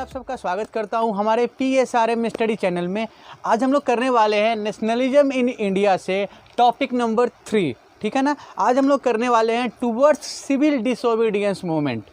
आप सबका स्वागत करता हूं हमारे PSRM स्टडी चैनल में। आज हम लोग करने वाले हैं नेशनलिज्म इन इंडिया से टॉपिक नंबर 3, ठीक है ना। आज हम लोग करने वाले हैं towards civil disobedience movement.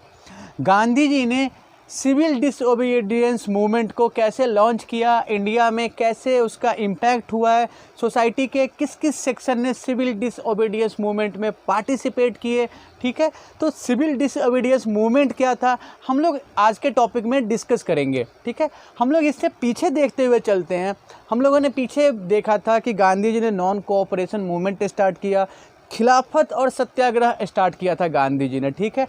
Gandhi ji ने सिविल डिसोबीडियंस मूवमेंट को कैसे लॉन्च किया, इंडिया में कैसे उसका इम्पैक्ट हुआ है, सोसाइटी के किस किस सेक्शन ने सिविल डिसोबीडियंस मूवमेंट में पार्टिसिपेट किए, ठीक है। तो सिविल डिसोबीडियंस मूवमेंट क्या था, हम लोग आज के टॉपिक में डिस्कस करेंगे, ठीक है। हम लोग इससे पीछे देखते हुए चलते हैं। हम लोगों ने पीछे देखा था कि गांधी जी ने नॉन कोऑपरेशन मूवमेंट स्टार्ट किया, खिलाफत और सत्याग्रह स्टार्ट किया था गांधी जी ने, ठीक है।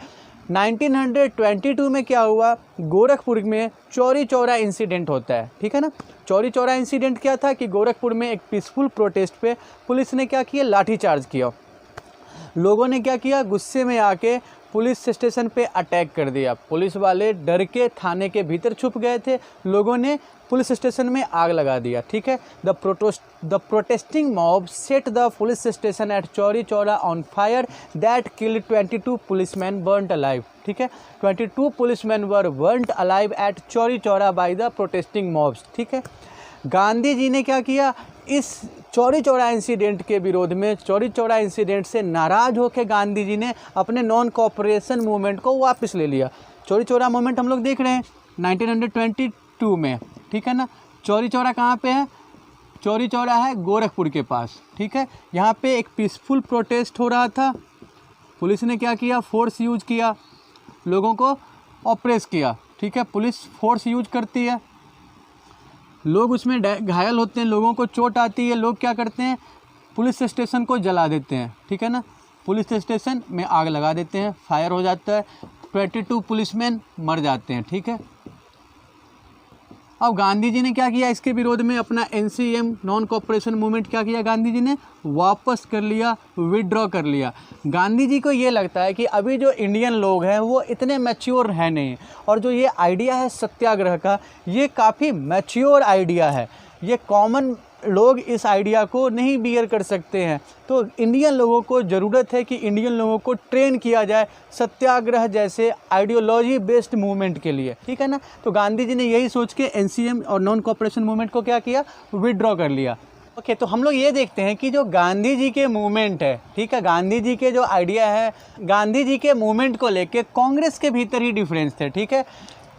1922 में क्या हुआ, गोरखपुर में चौरी चौरा इंसिडेंट होता है, ठीक है ना। चौरी चौरा इंसिडेंट क्या था कि गोरखपुर में एक पीसफुल प्रोटेस्ट पे पुलिस ने क्या किया, लाठीचार्ज किया। लोगों ने क्या किया, गुस्से में आके पुलिस स्टेशन पे अटैक कर दिया। पुलिस वाले डर के थाने के भीतर छुप गए थे, लोगों ने पुलिस स्टेशन में आग लगा दिया, ठीक है। The protesting mob set the police station at Chauri Chaura on fire that killed 22 policemen burnt alive, ठीक है। 22 policemen were burnt alive at Chauri Chaura by the protesting mobs, ठीक है। गांधी जी ने क्या किया, इस चौरी चौरा इंसिडेंट के विरोध में, चौरी चौरा इंसिडेंट से नाराज़ होकर गांधी जी ने अपने नॉन कोऑपरेशन मूवमेंट को वापस ले लिया। चौरी चौरा मूवमेंट हम लोग देख रहे हैं 1922 में, ठीक है ना। चौरी चौरा कहाँ पे है, चौरी चौरा है गोरखपुर के पास, ठीक है। यहाँ पे एक पीसफुल प्रोटेस्ट हो रहा था, पुलिस ने क्या किया, फोर्स यूज किया, लोगों को ऑप्रेस किया, ठीक है। पुलिस फोर्स यूज करती है, लोग उसमें घायल होते हैं, लोगों को चोट आती है, लोग क्या करते हैं, पुलिस स्टेशन को जला देते हैं, ठीक है ना। पुलिस स्टेशन में आग लगा देते हैं, फायर हो जाता है, 22 पुलिसमैन मर जाते हैं, ठीक है। अब गांधी जी ने क्या किया, इसके विरोध में अपना NCM नॉन कोऑपरेशन मूवमेंट क्या किया, गांधी जी ने वापस कर लिया, विड्रॉ कर लिया। गांधी जी को ये लगता है कि अभी जो इंडियन लोग हैं वो इतने मैच्योर हैं नहीं, और जो ये आइडिया है सत्याग्रह का, ये काफ़ी मैच्योर आइडिया है, ये कॉमन लोग इस आइडिया को नहीं बियर कर सकते हैं। तो इंडियन लोगों को ज़रूरत है कि इंडियन लोगों को ट्रेन किया जाए सत्याग्रह जैसे आइडियोलॉजी बेस्ड मूवमेंट के लिए, ठीक है ना। तो गांधी जी ने यही सोच के NCM और नॉन कोऑपरेशन मूवमेंट को क्या किया, विड्रॉ कर लिया। ओके, तो हम लोग ये देखते हैं कि जो गांधी जी के मूवमेंट है, ठीक है, गांधी जी के जो आइडिया है, गांधी जी के मूवमेंट को लेके कांग्रेस के भीतर ही डिफरेंस थे, ठीक है।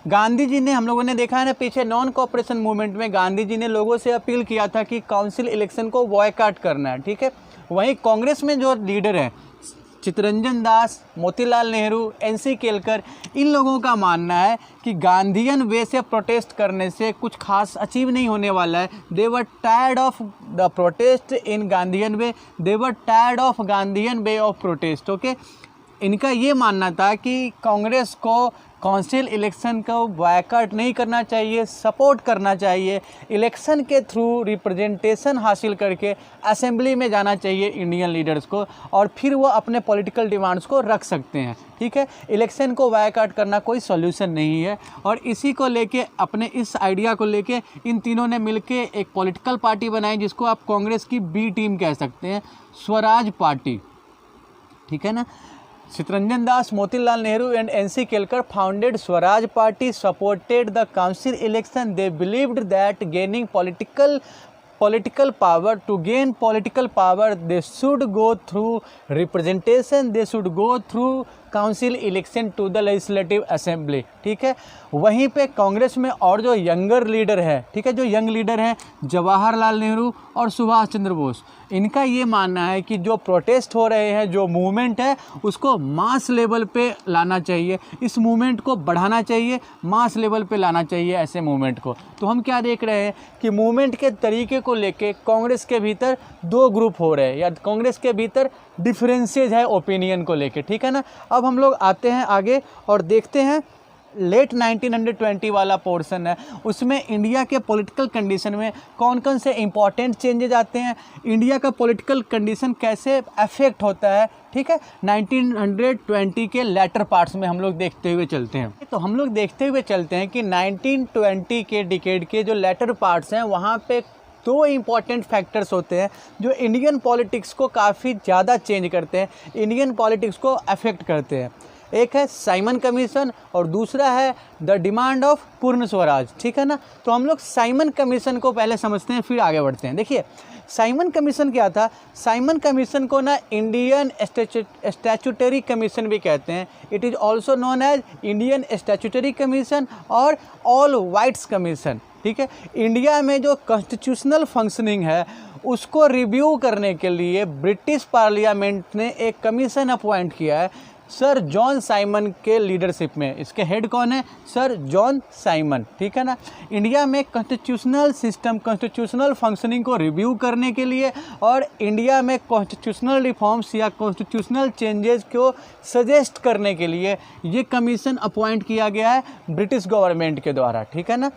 गांधी जी ने, हम लोगों ने देखा है ना पीछे, नॉन कोऑपरेशन मूवमेंट में गांधी जी ने लोगों से अपील किया था कि काउंसिल इलेक्शन को बॉयकॉट करना है, ठीक है। वहीं कांग्रेस में जो लीडर हैं, चित्तरंजन दास, मोतीलाल नेहरू, NC केलकर, इन लोगों का मानना है कि गांधीयन वे से प्रोटेस्ट करने से कुछ खास अचीव नहीं होने वाला है। They were tired of the protest in Gandhian way, they were tired of Gandhian way of protest, okay. इनका ये मानना था कि कांग्रेस को काउंसिल इलेक्शन को बॉयकॉट नहीं करना चाहिए, सपोर्ट करना चाहिए, इलेक्शन के थ्रू रिप्रेजेंटेशन हासिल करके असेंबली में जाना चाहिए इंडियन लीडर्स को, और फिर वो अपने पॉलिटिकल डिमांड्स को रख सकते हैं, ठीक है। इलेक्शन को बॉयकॉट करना कोई सॉल्यूशन नहीं है। और इसी को लेके, अपने इस आइडिया को लेके, इन तीनों ने मिलके एक पॉलिटिकल पार्टी बनाई जिसको आप कांग्रेस की B टीम कह सकते हैं, स्वराज पार्टी, ठीक है ना। Chittaranjan Das, Motilal Nehru and NC Kelkar founded Swaraj Party, supported the council election. They believed that gaining political power, to gain political power, they should go through representation, they should go through council election to the legislative assembly, ठीक है। वहीं पे कांग्रेस में और जो younger leader है, ठीक है, जो यंग लीडर हैं जवाहरलाल नेहरू और सुभाष चंद्र बोस, इनका ये मानना है कि जो प्रोटेस्ट हो रहे हैं, जो मूवमेंट है, उसको मास लेवल पे लाना चाहिए, इस मूवमेंट को बढ़ाना चाहिए, मास लेवल पे लाना चाहिए ऐसे मूवमेंट को। तो हम क्या देख रहे हैं कि मूवमेंट के तरीके को लेके कांग्रेस के भीतर दो ग्रुप हो रहे हैं, या कांग्रेस के भीतर डिफरेंसेज है ओपिनियन को लेके, ठीक है ना। अब हम लोग आते हैं आगे और देखते हैं लेट 1920 वाला पोर्शन है, उसमें इंडिया के पॉलिटिकल कंडीशन में कौन कौन से इंपॉर्टेंट चेंजेज आते हैं, इंडिया का पॉलिटिकल कंडीशन कैसे अफेक्ट होता है, ठीक है। 1920 के लेटर पार्ट्स में हम लोग देखते हुए चलते हैं। तो हम लोग देखते हुए चलते हैं कि 1920 के डिकेड के जो लेटर पार्ट्स हैं, वहाँ पे दो इम्पॉर्टेंट फैक्टर्स होते हैं जो इंडियन पॉलिटिक्स को काफ़ी ज़्यादा चेंज करते हैं, इंडियन पॉलिटिक्स को अफेक्ट करते हैं। एक है साइमन कमीशन और दूसरा है द डिमांड ऑफ पूर्ण स्वराज, ठीक है ना। तो हम लोग साइमन कमीशन को पहले समझते हैं, फिर आगे बढ़ते हैं। देखिए साइमन कमीशन क्या था। साइमन कमीशन को ना इंडियन स्टैट्यूटरी कमीशन भी कहते हैं। It is also known as Indian statutory commission और ऑल वाइट्स कमीशन, ठीक है। इंडिया में जो कॉन्स्टिट्यूशनल फंक्शनिंग है उसको रिव्यू करने के लिए ब्रिटिश पार्लियामेंट ने एक कमीशन अपॉइंट किया है सर जॉन साइमन के लीडरशिप में। इसके हेड कौन है? सर जॉन साइमन, ठीक है ना। इंडिया में कॉन्स्टिट्यूशनल सिस्टम, कॉन्स्टिट्यूशनल फंक्शनिंग को रिव्यू करने के लिए और इंडिया में कॉन्स्टिट्यूशनल रिफॉर्म्स या कॉन्स्टिट्यूशनल चेंजेस को सजेस्ट करने के लिए ये कमीशन अपॉइंट किया गया है ब्रिटिश गवर्नमेंट के द्वारा, ठीक है ना।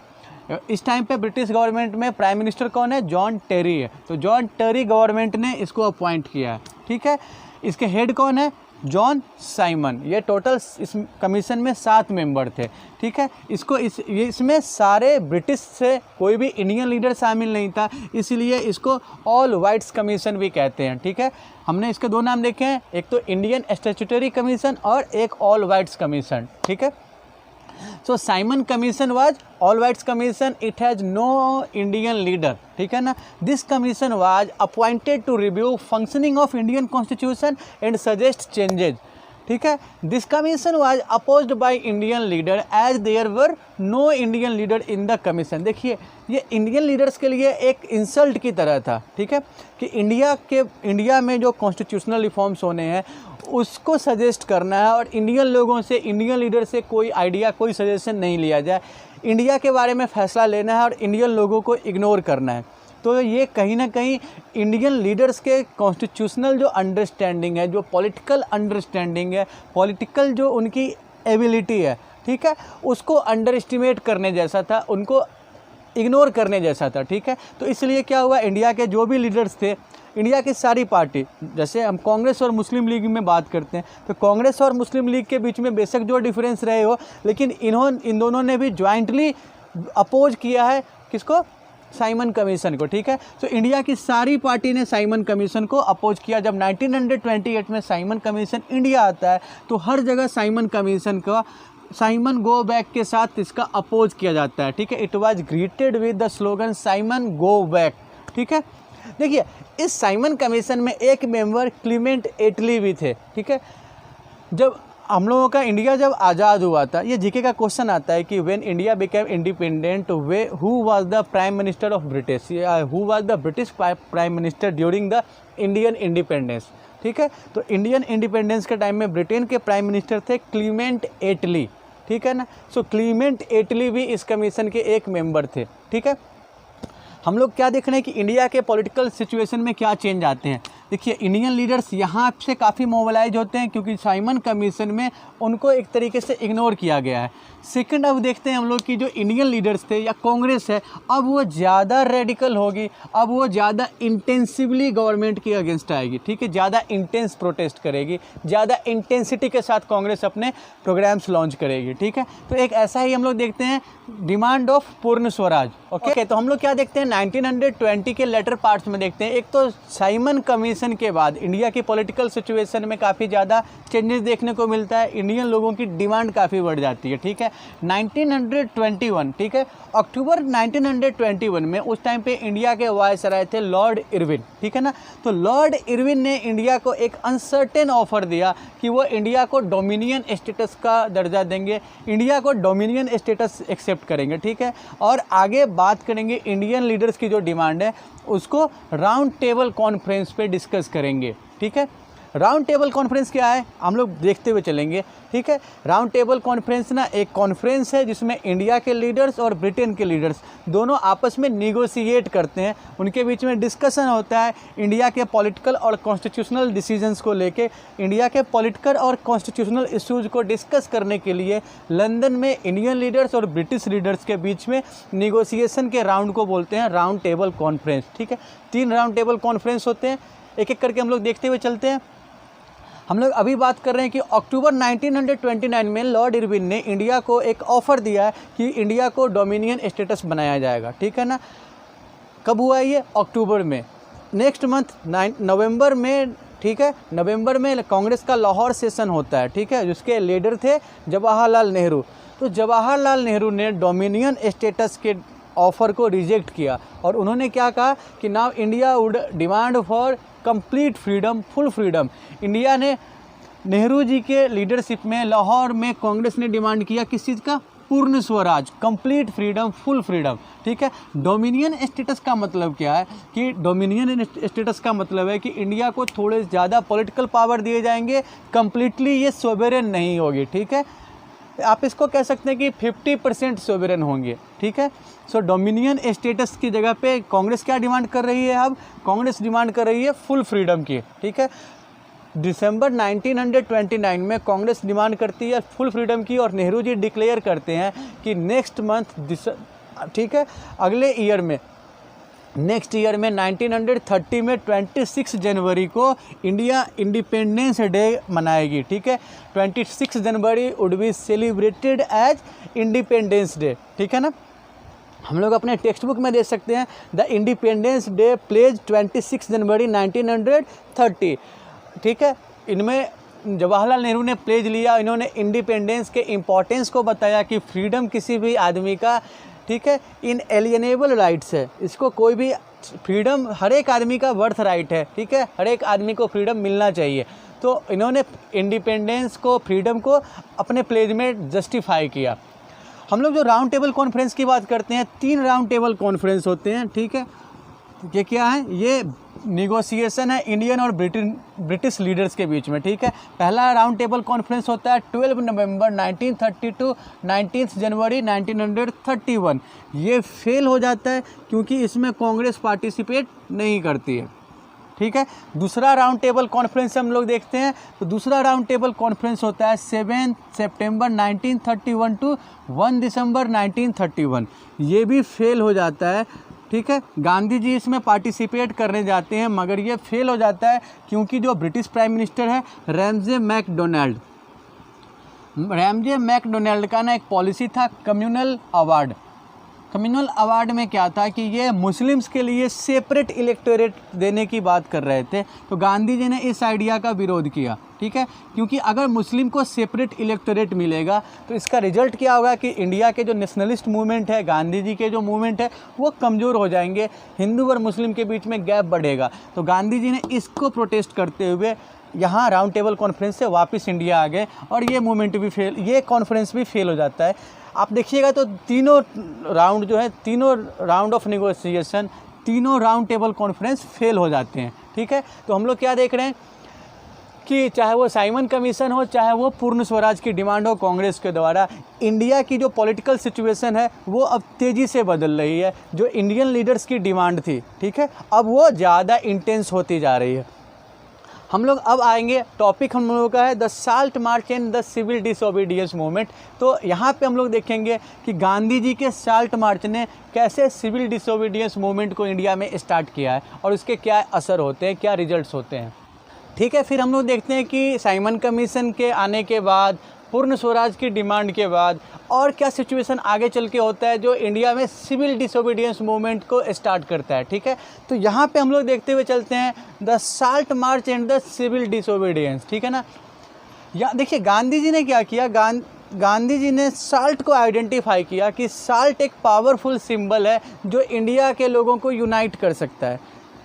इस टाइम पे ब्रिटिश गवर्नमेंट में प्राइम मिनिस्टर कौन है? जॉन टेरी है। तो जॉन टेरी गवर्नमेंट ने इसको अपॉइंट किया है, ठीक है। इसके हेड कौन है? John Simon. ये टोटल इस कमीशन में 7 मेंबर थे, ठीक है। इसमें सारे ब्रिटिश से कोई भी इंडियन लीडर शामिल नहीं था, इसीलिए इसको ऑल वाइट्स कमीशन भी कहते हैं, ठीक है। हमने इसके 2 नाम देखे हैं, एक तो इंडियन स्टैट्यूटरी कमीशन और एक ऑल वाइट्स कमीशन, ठीक है। So Simon Commission was all whites commission. It has no Indian leader, ठीक है ना। This commission was appointed to review functioning of Indian Constitution and suggest changes, ठीक है। This commission was opposed by Indian leader as there were no Indian leader in the commission। देखिए ये Indian leaders के लिए एक insult की तरह था, ठीक है, कि इंडिया में जो कॉन्स्टिट्यूशनल रिफॉर्म्स होने हैं उसको सजेस्ट करना है और इंडियन लोगों से, इंडियन लीडर से कोई आइडिया, कोई सजेशन नहीं लिया जाए। इंडिया के बारे में फ़ैसला लेना है और इंडियन लोगों को इग्नोर करना है। तो ये कहीं ना कहीं इंडियन लीडर्स के कॉन्स्टिट्यूशनल जो अंडरस्टैंडिंग है, जो पॉलिटिकल अंडरस्टैंडिंग है, पॉलिटिकल जो उनकी एबिलिटी है, ठीक है, उसको अंडर एस्टिमेट करने जैसा था, उनको इग्नोर करने जैसा था, ठीक है। तो इसलिए क्या हुआ, इंडिया के जो भी लीडर्स थे, इंडिया की सारी पार्टी, जैसे हम कांग्रेस और मुस्लिम लीग में बात करते हैं तो कांग्रेस और मुस्लिम लीग के बीच में बेशक जो डिफरेंस रहे हो, लेकिन इन दोनों ने भी ज्वाइंटली अपोज किया है किसको? साइमन कमीशन को, ठीक है। तो इंडिया की सारी पार्टी ने साइमन कमीशन को अपोज किया। जब 1928 में साइमन कमीशन इंडिया आता है तो हर जगह साइमन कमीशन का साइमन गो बैक के साथ इसका अपोज किया जाता है, ठीक है। It was greeted with the slogan Simon go back, ठीक है। देखिए इस साइमन कमीशन में एक मेंबर क्लीमेंट एटली भी थे, ठीक है। जब हम लोगों का इंडिया जब आज़ाद हुआ था, ये जीके का क्वेश्चन आता है कि when India became independent who was the prime minister of British, who was the British prime minister during the Indian independence, ठीक है। तो इंडियन इंडिपेंडेंस के टाइम में ब्रिटेन के प्राइम मिनिस्टर थे क्लीमेंट एटली, ठीक है ना। सो क्लीमेंट एटली भी इस कमीशन के एक मेंबर थे, ठीक है। हम लोग क्या देख रहे हैं कि इंडिया के पॉलिटिकल सिचुएशन में क्या चेंज आते हैं। देखिए इंडियन लीडर्स यहाँ से काफ़ी मोबिलाइज होते हैं क्योंकि साइमन कमीशन में उनको एक तरीके से इग्नोर किया गया है। सेकंड, अब देखते हैं हम लोग कि जो इंडियन लीडर्स थे या कांग्रेस है, अब वो ज़्यादा रेडिकल होगी, अब वो ज़्यादा इंटेंसिवली गवर्नमेंट के अगेंस्ट आएगी, ठीक है, ज़्यादा इंटेंस प्रोटेस्ट करेगी, ज़्यादा इंटेंसिटी के साथ कांग्रेस अपने प्रोग्राम्स लॉन्च करेगी, ठीक है। तो एक ऐसा ही हम लोग देखते हैं डिमांड ऑफ पूर्ण स्वराज। ओके, तो हम लोग क्या देखते हैं 1920 के लेटर पार्ट्स में देखते हैं। एक तो साइमन कमीशन के बाद इंडिया की पॉलिटिकल सिचुएशन में काफ़ी ज़्यादा चेंजेस देखने को मिलता है, इंडियन लोगों की डिमांड काफ़ी बढ़ जाती है, ठीक है। 1921, ठीक है, अक्टूबर 1921 में उस टाइम पे इंडिया के वायसराय थे लॉर्ड इरविन, ठीक है ना। तो लॉर्ड इरविन ने इंडिया को एक अनसर्टेन ऑफर दिया कि वो इंडिया को डोमिनियन स्टेटस का दर्जा देंगे, इंडिया को डोमिनियन स्टेटस एक्सेप्ट करेंगे, ठीक है। और आगे बात करेंगे इंडियन लीडर्स की जो डिमांड है उसको राउंड टेबल कॉन्फ्रेंस पे डिस्कस करेंगे, ठीक है। राउंड टेबल कॉन्फ्रेंस क्या है हम लोग देखते हुए चलेंगे, ठीक है। राउंड टेबल कॉन्फ्रेंस ना एक कॉन्फ्रेंस है जिसमें इंडिया के लीडर्स और ब्रिटेन के लीडर्स दोनों आपस में निगोशिएट करते हैं, उनके बीच में डिस्कशन होता है इंडिया के पॉलिटिकल और कॉन्स्टिट्यूशनल डिसीजंस को लेके। इंडिया के पॉलिटिकल और कॉन्स्टिट्यूशनल इश्यूज़ को डिस्कस करने के लिए लंदन में इंडियन लीडर्स और ब्रिटिश लीडर्स के बीच में निगोशिएशन के राउंड को बोलते हैं राउंड टेबल कॉन्फ्रेंस, ठीक है। 3 राउंड टेबल कॉन्फ्रेंस होते हैं, एक एक करके हम लोग देखते हुए चलते हैं। हम लोग अभी बात कर रहे हैं कि अक्टूबर 1929 में लॉर्ड इरविन ने इंडिया को एक ऑफ़र दिया है कि इंडिया को डोमिनियन स्टेटस बनाया जाएगा, ठीक है ना। कब हुआ ये? अक्टूबर में। नेक्स्ट मंथ नवंबर में ठीक है। नवंबर में कांग्रेस का लाहौर सेशन होता है, ठीक है, जिसके लीडर थे जवाहरलाल नेहरू। तो जवाहरलाल नेहरू ने डोमिनियन स्टेटस के ऑफ़र को रिजेक्ट किया और उन्होंने क्या कहा कि now India would demand for complete freedom, full freedom. India ने नेहरू जी के लीडरशिप में लाहौर में कांग्रेस ने डिमांड किया किस चीज़ का? पूर्ण Swaraj, complete freedom, full freedom, ठीक है। डोमिनियन स्टेटस का मतलब क्या है कि डोमिनियन स्टेटस का मतलब है कि इंडिया को थोड़े ज़्यादा पॉलिटिकल पावर दिए जाएंगे, कंप्लीटली ये सोवेरेन नहीं होगी, ठीक है। आप इसको कह सकते हैं कि 50% सोवेरेन होंगे, ठीक है। सो डोमिनियन स्टेटस की जगह पे कांग्रेस क्या डिमांड कर रही है? अब कांग्रेस डिमांड कर रही है फुल फ्रीडम की, ठीक है। दिसंबर 1929 में कांग्रेस डिमांड करती है फुल फ्रीडम की और नेहरू जी डिक्लेयर करते हैं कि नेक्स्ट मंथ, ठीक है, अगले ईयर में, नेक्स्ट ईयर में 1930 में 26 जनवरी को इंडिया इंडिपेंडेंस डे मनाएगी, ठीक है। 26 January would be celebrated as independence day, ठीक है ना। हम लोग अपने टेक्स्ट बुक में देख सकते हैं द इंडिपेंडेंस डे प्लेज 26 जनवरी 1930, ठीक है। इनमें जवाहरलाल नेहरू ने प्लेज लिया, इन्होंने इंडिपेंडेंस के इम्पोर्टेंस को बताया कि फ्रीडम किसी भी आदमी का, ठीक है, इनएलिएनेबल राइट्स है। इसको कोई भी फ्रीडम हर एक आदमी का बर्थ राइट है, ठीक है, हर एक आदमी को फ्रीडम मिलना चाहिए। तो इन्होंने इंडिपेंडेंस को, फ्रीडम को अपने प्लेज में जस्टिफाई किया। हम लोग जो राउंड टेबल कॉन्फ्रेंस की बात करते हैं, 3 राउंड टेबल कॉन्फ्रेंस होते हैं, ठीक है। ये क्या है? ये निगोशिएशन है इंडियन और ब्रिटिश लीडर्स के बीच में, ठीक है। पहला राउंड टेबल कॉन्फ्रेंस होता है 12 नवंबर 1932, 19 जनवरी 1931। ये फेल हो जाता है क्योंकि इसमें कांग्रेस पार्टिसिपेट नहीं करती है, ठीक है। दूसरा राउंड टेबल कॉन्फ्रेंस हम लोग देखते हैं, तो दूसरा राउंड टेबल कॉन्फ्रेंस होता है 7 सितंबर 1931 टू 1 दिसंबर 1931। ये भी फेल हो जाता है, ठीक है। गांधी जी इसमें पार्टिसिपेट करने जाते हैं मगर ये फेल हो जाता है क्योंकि जो ब्रिटिश प्राइम मिनिस्टर है रैमजे मैकडोनाल्ड का ना एक पॉलिसी था कम्युनल अवार्ड। कम्युनल अवार्ड में क्या था कि ये मुस्लिम्स के लिए सेपरेट इलेक्टोरेट देने की बात कर रहे थे। तो गांधी जी ने इस आइडिया का विरोध किया, ठीक है, क्योंकि अगर मुस्लिम को सेपरेट इलेक्टोरेट मिलेगा तो इसका रिजल्ट क्या होगा कि इंडिया के जो नेशनलिस्ट मूवमेंट है, गांधी जी के जो मूवमेंट है, वो कमज़ोर हो जाएंगे, हिंदू और मुस्लिम के बीच में गैप बढ़ेगा। तो गांधी जी ने इसको प्रोटेस्ट करते हुए यहाँ राउंड टेबल कॉन्फ्रेंस से वापस इंडिया आ गए और ये मूवमेंट भी फेल, ये कॉन्फ्रेंस भी फेल हो जाता है। आप देखिएगा तो तीनों राउंड जो है, तीनों राउंड ऑफ नेगोशिएशन, तीनों राउंड टेबल कॉन्फ्रेंस फेल हो जाते हैं, ठीक है। तो हम लोग क्या देख रहे हैं कि चाहे वो साइमन कमीशन हो, चाहे वो पूर्ण स्वराज की डिमांड हो कांग्रेस के द्वारा, इंडिया की जो पॉलिटिकल सिचुएशन है वो अब तेज़ी से बदल रही है। जो इंडियन लीडर्स की डिमांड थी, ठीक है, अब वो ज़्यादा इंटेंस होती जा रही है। हम लोग अब आएंगे, टॉपिक हम लोगों का है the salt march and the civil disobedience movement. तो यहाँ पे हम लोग देखेंगे कि गांधी जी के साल्ट मार्च ने कैसे सिविल डिसओबीडियंस मूवमेंट को इंडिया में स्टार्ट किया है और उसके क्या असर होते हैं, क्या रिजल्ट्स होते हैं, ठीक है। फिर हम लोग देखते हैं कि साइमन कमीशन के आने के बाद, पूर्ण स्वराज की डिमांड के बाद और क्या सिचुएशन आगे चल के होता है जो इंडिया में सिविल डिसोबीडियंस मूवमेंट को स्टार्ट करता है, ठीक है। तो यहाँ पे हम लोग देखते हुए चलते हैं the salt march and the civil disobedience, ठीक है ना। यहाँ देखिए गांधी जी ने क्या किया, गांधी जी ने साल्ट को आइडेंटिफाई किया कि साल्ट एक पावरफुल सिंबल है जो इंडिया के लोगों को यूनाइट कर सकता है।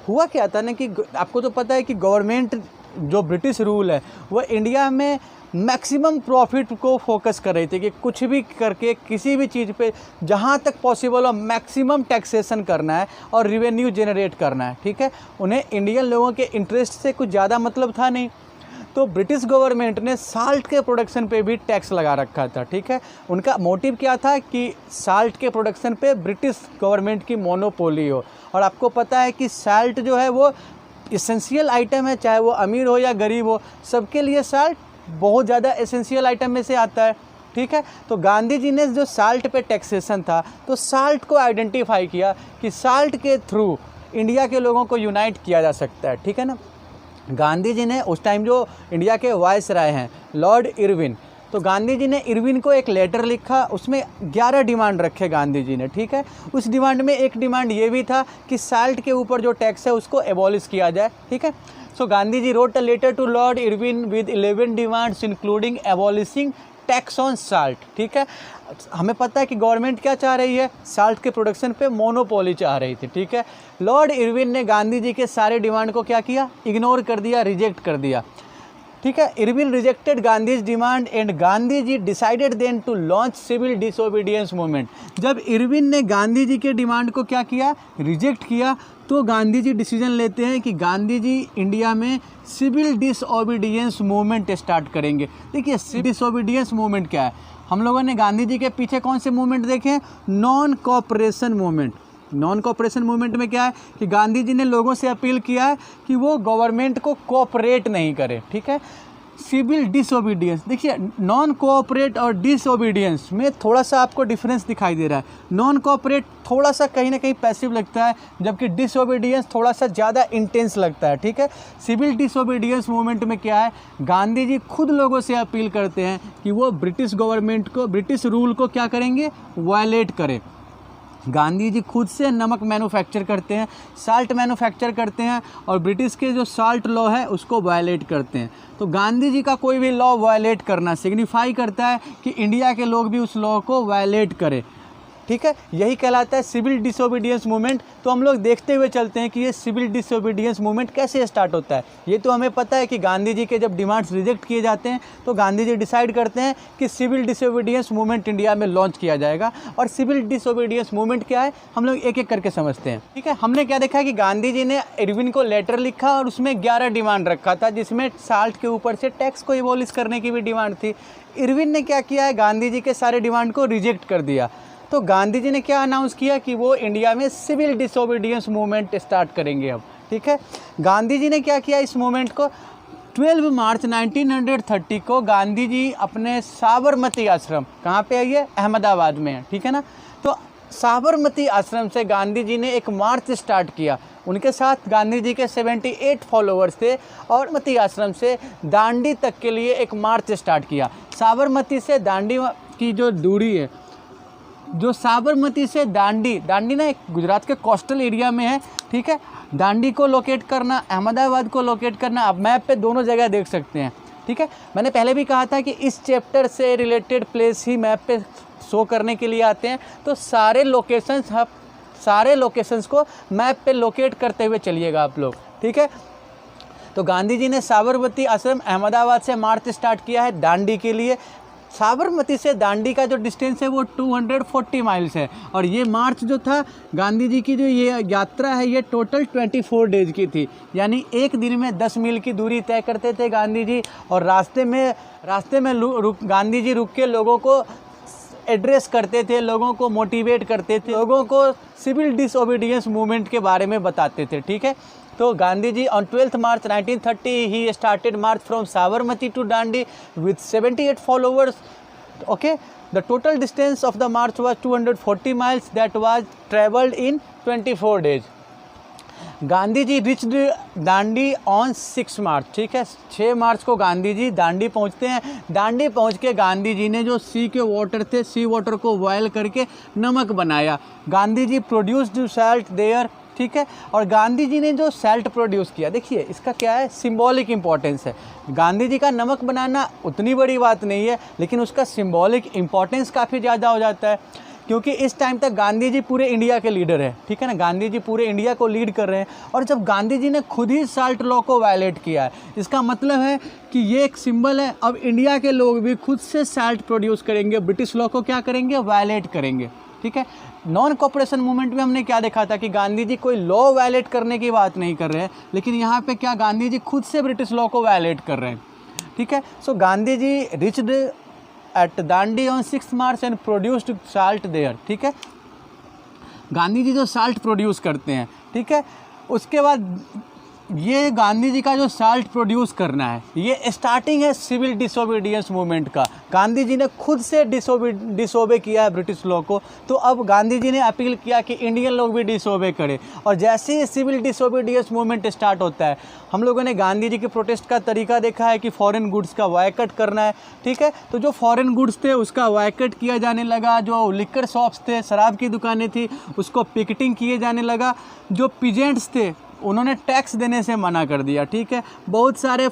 हुआ क्या था ना कि आपको तो पता है कि गवर्नमेंट जो ब्रिटिश रूल है वो इंडिया में मैक्सिमम प्रॉफिट को फोकस कर रही थी कि कुछ भी करके किसी भी चीज़ पे जहाँ तक पॉसिबल हो मैक्सिमम टैक्सेशन करना है और रिवेन्यू जनरेट करना है, ठीक है। उन्हें इंडियन लोगों के इंटरेस्ट से कुछ ज़्यादा मतलब था नहीं। तो ब्रिटिश गवर्नमेंट ने साल्ट के प्रोडक्शन पे भी टैक्स लगा रखा था, ठीक है। उनका मोटिव क्या था कि साल्ट के प्रोडक्शन पे ब्रिटिश गवर्नमेंट की मोनोपोली हो। और आपको पता है कि साल्ट जो है वो इसेंशियल आइटम है, चाहे वो अमीर हो या गरीब हो, सबके लिए साल्ट बहुत ज़्यादा एसेंशियल आइटम में से आता है, ठीक है। तो गांधी जी ने जो साल्ट पे टैक्सेशन था तो साल्ट को आइडेंटिफाई किया कि साल्ट के थ्रू इंडिया के लोगों को यूनाइट किया जा सकता है, ठीक है ना। गांधी जी ने उस टाइम जो इंडिया के वाइसराय हैं लॉर्ड इरविन, तो गांधी जी ने इरविन को एक लेटर लिखा, उसमें 11 डिमांड रखे गांधी जी ने, ठीक है। उस डिमांड में एक डिमांड ये भी था कि साल्ट के ऊपर जो टैक्स है उसको एबॉलिश किया जाए, ठीक है। सो Gandhi ji wrote a letter to Lord Irwin with 11 demands including abolishing tax on salt, ठीक है। हमें पता है कि गवर्नमेंट क्या चाह रही है, साल्ट के प्रोडक्शन पे मोनोपोली चाह रही थी, ठीक है। लॉर्ड इरविन ने गांधी जी के सारे डिमांड को क्या किया, इग्नोर कर दिया, रिजेक्ट कर दिया, ठीक है। Irwin rejected Gandhi's demand and Gandhi ji decided then to launch civil disobedience movement. जब इरविन ने गांधी जी के डिमांड को क्या किया, रिजेक्ट किया, तो गांधी जी डिसीजन लेते हैं कि गांधी जी इंडिया में सिविल डिसोबीडियंस मूवमेंट स्टार्ट करेंगे। देखिए सिविल डिसोबीडियंस मूवमेंट क्या है, हम लोगों ने गांधी जी के पीछे कौन से मूवमेंट देखे हैं, non cooperation movement. Non cooperation movement में क्या है कि गांधी जी ने लोगों से अपील किया है कि वो गवर्नमेंट को कोऑपरेट नहीं करे, ठीक है। सिविल डिसोबीडियंस, देखिए नॉन कोऑपरेट और डिसोबीडियंस में थोड़ा सा आपको डिफरेंस दिखाई दे रहा है। नॉन कोऑपरेट थोड़ा सा कहीं ना कहीं पैसिव लगता है, जबकि डिसोबीडियंस थोड़ा सा ज़्यादा इंटेंस लगता है, ठीक है। सिविल डिसोबीडियंस मूवमेंट में क्या है, गांधी जी खुद लोगों से अपील करते हैं कि वो ब्रिटिश गवर्नमेंट को, ब्रिटिश रूल को क्या करेंगे, वायलेट करें। गांधी जी खुद से नमक मैन्युफैक्चर करते हैं, साल्ट मैन्युफैक्चर करते हैं और ब्रिटिश के जो साल्ट लॉ है उसको वायलेट करते हैं। तो गांधी जी का कोई भी लॉ वायलेट करना सिग्निफाई करता है कि इंडिया के लोग भी उस लॉ को वायलेट करें, ठीक है। यही कहलाता है सिविल डिसोबीडियंस मूवमेंट। तो हम लोग देखते हुए चलते हैं कि ये सिविल डिसोबीडियंस मूवमेंट कैसे स्टार्ट होता है। ये तो हमें पता है कि गांधी जी के जब डिमांड्स रिजेक्ट किए जाते हैं तो गांधी जी डिसाइड करते हैं कि सिविल डिसोबीडियंस मूवमेंट इंडिया में लॉन्च किया जाएगा। और सिविल डिसोबीडियंस मूवमेंट क्या है, हम लोग एक एक करके समझते हैं, ठीक है। हमने क्या देखा कि गांधी जी ने इरविन को लेटर लिखा और उसमें 11 डिमांड रखा था, जिसमें साल्ट के ऊपर से टैक्स को एबॉलिश करने की भी डिमांड थी। इरविन ने क्या किया है, गांधी जी के सारे डिमांड को रिजेक्ट कर दिया। तो गांधी जी ने क्या अनाउंस किया कि वो इंडिया में सिविल डिसोबीडियंस मूवमेंट स्टार्ट करेंगे अब, ठीक है। गांधी जी ने क्या किया इस मूवमेंट को, 12 मार्च 1930 को गांधी जी अपने साबरमती आश्रम, कहाँ पे है ये, अहमदाबाद में है, ठीक है ना। तो साबरमती आश्रम से गांधी जी ने एक मार्च स्टार्ट किया। उनके साथ गांधी जी के 78 फॉलोअर्स थे और मती आश्रम से दांडी तक के लिए एक मार्च स्टार्ट किया। साबरमती से दांडी की जो दूरी है, जो साबरमती से दांडी, दांडी ना एक गुजरात के कोस्टल एरिया में है, ठीक है। दांडी को लोकेट करना, अहमदाबाद को लोकेट करना, आप मैप पे दोनों जगह देख सकते हैं, ठीक है। मैंने पहले भी कहा था कि इस चैप्टर से रिलेटेड प्लेस ही मैप पे शो करने के लिए आते हैं। तो सारे लोकेशंस को मैप पे लोकेट करते हुए चलिएगा आप लोग, ठीक है। तो गांधी जी ने साबरमती आश्रम अहमदाबाद से मार्च स्टार्ट किया है दांडी के लिए। साबरमती से दांडी का जो डिस्टेंस है वो 240 माइल्स है। और ये मार्च जो था गांधी जी की जो ये यात्रा है ये टोटल 24 डेज की थी, यानी एक दिन में 10 मील की दूरी तय करते थे गांधी जी। और रास्ते में गांधी जी रुक के लोगों को एड्रेस करते थे, लोगों को मोटिवेट करते थे, लोगों को सिविल डिसोबीडियंस मूवमेंट के बारे में बताते थे, ठीक है। तो Gandhi ji on 12 March 1930 he started march from Sabarmati to Dandi with 78 followers. Okay, the total distance of the march was 240 miles that was traveled in 24 days. Gandhi ji reached Dandi on 6 March, ठीक है। 6 मार्च को गांधी जी दांडी पहुंचते हैं। दांडी पहुंच के गांधी जी ने जो सी के वाटर थे, सी वाटर को बॉयल करके नमक बनाया। Gandhi ji produced salt there, ठीक है। और गांधी जी ने जो सॉल्ट प्रोड्यूस किया, देखिए इसका क्या है, सिंबॉलिक इम्पोर्टेंस है। गांधी जी का नमक बनाना उतनी बड़ी बात नहीं है, लेकिन उसका सिंबॉलिक इम्पोर्टेंस काफ़ी ज़्यादा हो जाता है, क्योंकि इस टाइम तक गांधी जी पूरे इंडिया के लीडर हैं, ठीक है ना। गांधी जी पूरे इंडिया को लीड कर रहे हैं। और जब गांधी जी ने खुद ही साल्ट लॉ को वायलेट किया है, इसका मतलब है कि ये एक सिंबल है, अब इंडिया के लोग भी खुद से साल्ट प्रोड्यूस करेंगे, ब्रिटिश लॉ को क्या करेंगे, वायलेट करेंगे, ठीक है। नॉन कोऑपरेशन मूवमेंट में हमने क्या देखा था कि गांधी जी कोई लॉ वायलेट करने की बात नहीं कर रहे हैं, लेकिन यहाँ पे क्या गांधी जी खुद से ब्रिटिश लॉ को वायलेट कर रहे हैं, ठीक है। सो Gandhi ji reached at Dandi on 6 March and produced salt there, ठीक है। गांधी जी जो साल्ट प्रोड्यूस करते हैं, ठीक है। उसके बाद ये गांधी जी का जो साल्ट प्रोड्यूस करना है, ये स्टार्टिंग है सिविल डिसोबीडियंस मूवमेंट का। गांधी जी ने खुद से डिसोबे किया है ब्रिटिश लॉ को, तो अब गांधी जी ने अपील किया कि इंडियन लोग भी डिसोबे करें। और जैसे ही सिविल डिसोबीडियंस मूवमेंट स्टार्ट होता है, हम लोगों ने गांधी जी के प्रोटेस्ट का तरीका देखा है कि फॉरेन गुड्स का बायकॉट करना है, ठीक है। तो जो फॉरेन गुड्स थे उसका बायकॉट किया जाने लगा, जो लिकर शॉप्स थे, शराब की दुकानें थी, उसको पिकेटिंग किए जाने लगा। जो पीजेंट्स थे उन्होंने टैक्स देने से मना कर दिया, ठीक है। बहुत सारे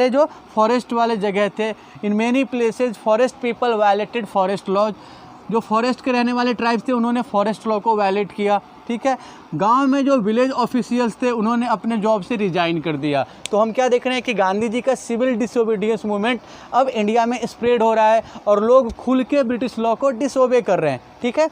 जो फॉरेस्ट वाले जगह थे, in many places forest people violated forest laws. जो फॉरेस्ट के रहने वाले ट्राइब्स थे उन्होंने फॉरेस्ट लॉ को वायलेट किया, ठीक है। गांव में जो विलेज ऑफिशियल्स थे उन्होंने अपने जॉब से रिजाइन कर दिया। तो हम क्या देख रहे हैं कि गांधी जी का सिविल डिसोबीडियंस मूवमेंट अब इंडिया में स्प्रेड हो रहा है और लोग खुल के ब्रिटिश लॉ को डिसोबे कर रहे हैं, ठीक है।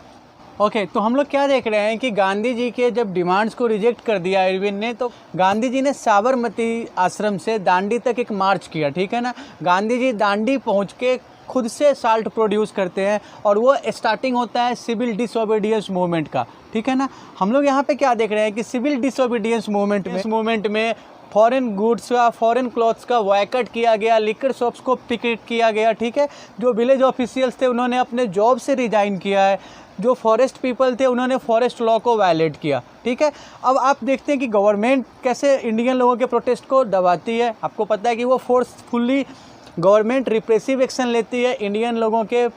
ओके, तो हम लोग क्या देख रहे हैं कि गांधी जी के जब डिमांड्स को रिजेक्ट कर दिया इरविन ने, तो गांधी जी ने साबरमती आश्रम से दांडी तक एक मार्च किया, ठीक है ना। गांधी जी दांडी पहुंच के खुद से साल्ट प्रोड्यूस करते हैं और वो स्टार्टिंग होता है सिविल डिसोबीडियंस मूवमेंट का, ठीक है ना। हम लोग यहाँ पे क्या देख रहे हैं कि सिविल डिसोबीडियंस मूवमेंट में फॉरेन गुड्स का, फॉरेन क्लॉथ्स का बायकॉट किया गया, लिकर शॉप्स को पिकेट किया गया, ठीक है। जो विलेज ऑफिशियल्स थे उन्होंने अपने जॉब से रिजाइन किया है। जो फॉरेस्ट पीपल थे उन्होंने फॉरेस्ट लॉ को वायलेट किया, ठीक है। अब आप देखते हैं कि गवर्नमेंट कैसे इंडियन लोगों के प्रोटेस्ट को दबाती है। आपको पता है कि वो फोर्सफुली गवर्नमेंट रिप्रेसिव एक्शन लेती है इंडियन लोगों के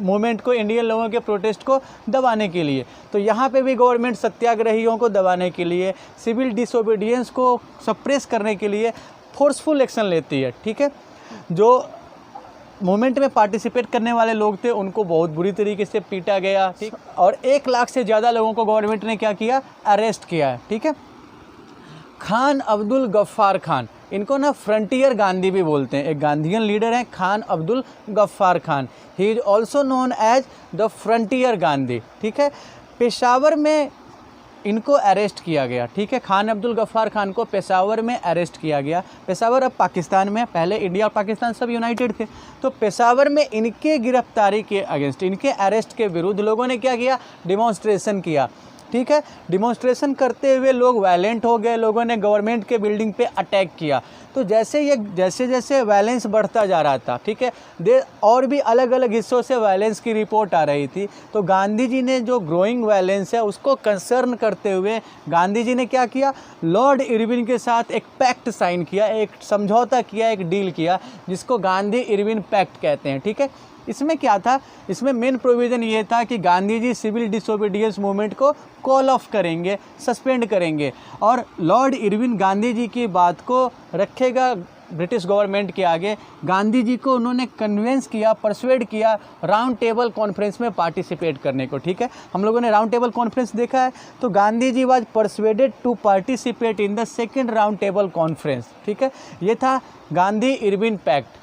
मूवमेंट को, इंडियन लोगों के प्रोटेस्ट को दबाने के लिए। तो यहाँ पे भी गवर्नमेंट सत्याग्रहियों को दबाने के लिए, सिविल डिसोबीडियंस को सप्रेस करने के लिए फोर्सफुल एक्शन लेती है, ठीक है। जो मूवमेंट में पार्टिसिपेट करने वाले लोग थे उनको बहुत बुरी तरीके से पीटा गया, ठीक। और 1 लाख से ज़्यादा लोगों को गवर्नमेंट ने क्या किया, अरेस्ट किया है, ठीक है। खान अब्दुल गफ्फार खान, इनको ना फ्रंटियर गांधी भी बोलते हैं। एक गांधीयन लीडर हैं Khan Abdul Ghaffar Khan. He is also known as the frontier Gandhi, ठीक है। पेशावर में इनको अरेस्ट किया गया, ठीक है। खान अब्दुल गफ्फार खान को पेशावर में अरेस्ट किया गया। पेशावर अब पाकिस्तान में, पहले इंडिया और पाकिस्तान सब यूनाइटेड थे। तो पेशावर में इनके गिरफ्तारी के अगेंस्ट, इनके अरेस्ट के विरुद्ध लोगों ने क्या किया, डिमॉन्स्ट्रेशन किया, ठीक है। डिमॉन्स्ट्रेशन करते हुए लोग वायलेंट हो गए, लोगों ने गवर्नमेंट के बिल्डिंग पे अटैक किया। तो जैसे वायलेंस बढ़ता जा रहा था, ठीक है, और भी अलग अलग हिस्सों से वायलेंस की रिपोर्ट आ रही थी। तो गांधी जी ने जो ग्रोइंग वायलेंस है उसको कंसर्न करते हुए गांधी जी ने क्या किया, लॉर्ड इरविन के साथ एक पैक्ट साइन किया, एक समझौता किया, एक डील किया, जिसको गांधी इरविन पैक्ट कहते हैं, ठीक है। इसमें क्या था, इसमें मेन प्रोविज़न ये था कि Gandhi ji civil disobedience movement को कॉल ऑफ करेंगे, सस्पेंड करेंगे और लॉर्ड इरविन गांधी जी की बात को रखेगा ब्रिटिश गवर्नमेंट के आगे। गांधी जी को उन्होंने कन्विंस किया, परसुएड किया राउंड टेबल कॉन्फ्रेंस में पार्टिसिपेट करने को, ठीक है। हम लोगों ने राउंड टेबल कॉन्फ्रेंस देखा है। तो Gandhi ji was persuaded to participate in the second round table conference, ठीक है। ये था Gandhi Irwin pact.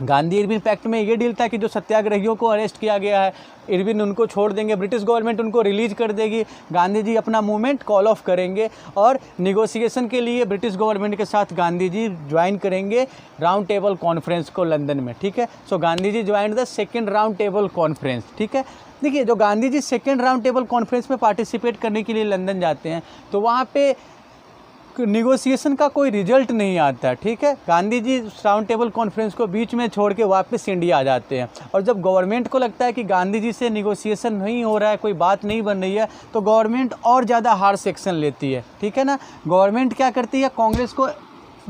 Gandhi Irwin pact में ये डील था कि जो सत्याग्रहियों को अरेस्ट किया गया है, इरविन उनको छोड़ देंगे, ब्रिटिश गवर्नमेंट उनको रिलीज कर देगी, गांधी जी अपना मूवमेंट कॉल ऑफ करेंगे और निगोशिएशन के लिए ब्रिटिश गवर्नमेंट के साथ गांधी जी ज्वाइन करेंगे राउंड टेबल कॉन्फ्रेंस को लंदन में, ठीक है। सो Gandhi ji join the second round table conference, ठीक है। देखिए, जो Gandhi ji second round table conference में पार्टिसिपेट करने के लिए लंदन जाते हैं तो वहाँ पे निगोशिएशन का कोई रिजल्ट नहीं आता, ठीक है। Gandhi ji round table conference को बीच में छोड़ के वापस इंडिया आ जाते हैं और जब गवर्नमेंट को लगता है कि गांधी जी से निगोशिएशन नहीं हो रहा है, कोई बात नहीं बन रही है, तो गवर्नमेंट और ज़्यादा हार्श एक्शन लेती है, ठीक है ना। गवर्नमेंट क्या करती है, कांग्रेस को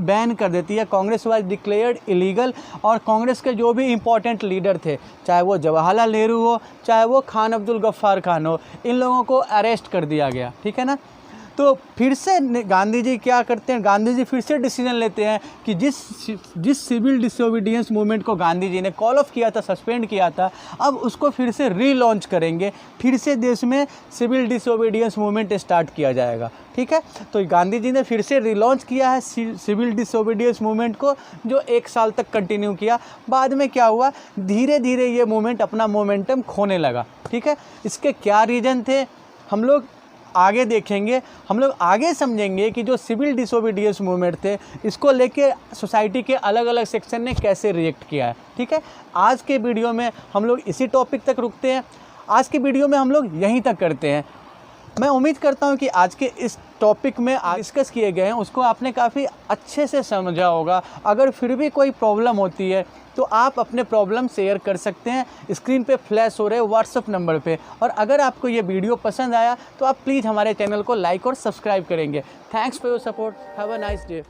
बैन कर देती है। कांग्रेस वाज डिक्लेयर्ड इलीगल और कांग्रेस के जो भी इंपॉर्टेंट लीडर थे, चाहे वो जवाहरलाल नेहरू हो, चाहे वो खान अब्दुल गफ्फार खान हो, इन लोगों को अरेस्ट कर दिया गया, ठीक है ना। तो फिर से गांधी जी क्या करते हैं, गांधी जी फिर से डिसीजन लेते हैं कि जिस सिविल डिसोबीडियंस मूवमेंट को गांधी जी ने कॉल ऑफ किया था, सस्पेंड किया था, अब उसको फिर से रीलॉन्च करेंगे, फिर से देश में सिविल डिसोबीडियंस मूवमेंट स्टार्ट किया जाएगा, ठीक है। तो गांधी जी ने फिर से रिलॉन्च किया है सिविल डिसोबीडियंस मूवमेंट को, जो 1 साल तक कंटिन्यू किया। बाद में क्या हुआ, धीरे धीरे ये मूवमेंट अपना मोमेंटम खोने लगा, ठीक है। इसके क्या रीज़न थे हम लोग आगे देखेंगे, हम लोग आगे समझेंगे कि जो सिविल डिसोबीडियंस मूवमेंट थे, इसको लेके सोसाइटी के अलग अलग सेक्शन ने कैसे रिएक्ट किया है, ठीक है। आज के वीडियो में हम लोग इसी टॉपिक तक रुकते हैं, आज के वीडियो में हम लोग यहीं तक करते हैं। मैं उम्मीद करता हूं कि आज के इस टॉपिक में डिस्कस किए गए हैं उसको आपने काफ़ी अच्छे से समझा होगा। अगर फिर भी कोई प्रॉब्लम होती है तो आप अपने प्रॉब्लम शेयर कर सकते हैं स्क्रीन पे फ्लैश हो रहे व्हाट्सअप नंबर पे। और अगर आपको ये वीडियो पसंद आया तो आप प्लीज़ हमारे चैनल को लाइक और सब्सक्राइब करेंगे। Thanks for your support. Have a nice day.